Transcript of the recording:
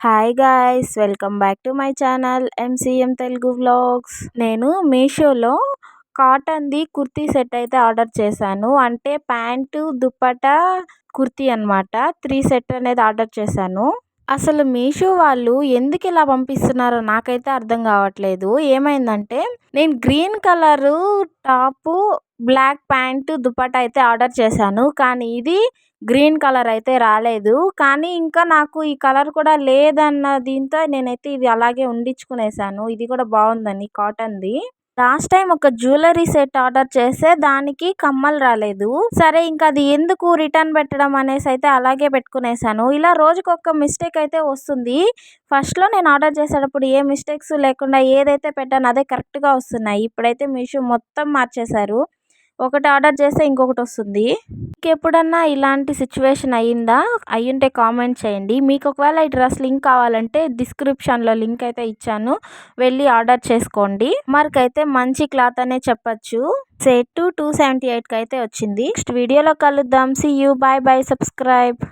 Hi guys, welcome back to my channel MCM Telugu vlogs. నేను మీషోలో కాటన్ది kurti set అయితే order చేశాను. అంటే ప్యాంటు దుప్పటా కుర్తీ అనమాట. 3 సెట్ అనేది ఆర్డర్ చేశాను. అసలు మీషో వాళ్ళు ఎందుకు ఇలా పంపిస్తున్నారో నాకైతే అర్థం కావట్లేదు. ఏమైందంటే నేను green colour top, black pant dupatta అయితే ఆర్డర్ చేశాను. కానీ ఇది గ్రీన్ కలర్ అయితే రాలేదు. కానీ ఇంకా నాకు ఈ కలర్ కూడా లేదన్న దీంతో నేనైతే ఇది అలాగే ఉండించుకునేసాను. ఇది కూడా బాగుందని కాటన్ది. లాస్ట్ టైం ఒక జ్యువెలరీ సెట్ ఆర్డర్ చేస్తే దానికి కమ్మలు రాలేదు. సరే ఇంకా అది ఎందుకు రిటర్న్ పెట్టడం అనేసి అయితే అలాగే పెట్టుకునేసాను. ఇలా రోజుకొక మిస్టేక్ అయితే వస్తుంది. ఫస్ట్లో నేను ఆర్డర్ చేసేటప్పుడు ఏ మిస్టేక్స్ లేకుండా ఏదైతే పెట్టానో అదే కరెక్ట్గా వస్తున్నాయి. ఇప్పుడైతే మీషో మొత్తం మార్చేశారు. ఒకటి ఆర్డర్ చేస్తే ఇంకొకటి వస్తుంది. ఇంకెప్పుడన్నా ఇలాంటి సిచ్యువేషన్ అయ్యిందా? అయ్యుంటే కామెంట్ చేయండి. మీకు ఒకవేళ ఈ డ్రెస్ లింక్ కావాలంటే డిస్క్రిప్షన్లో లింక్ అయితే ఇచ్చాను, వెళ్ళి ఆర్డర్ చేసుకోండి. మరికైతే మంచి క్లాత్ అనే చెప్పచ్చు. సెట్ 278కి అయితే వచ్చింది. నెక్స్ట్ వీడియోలో కలుద్దాం. See you, bye bye, subscribe.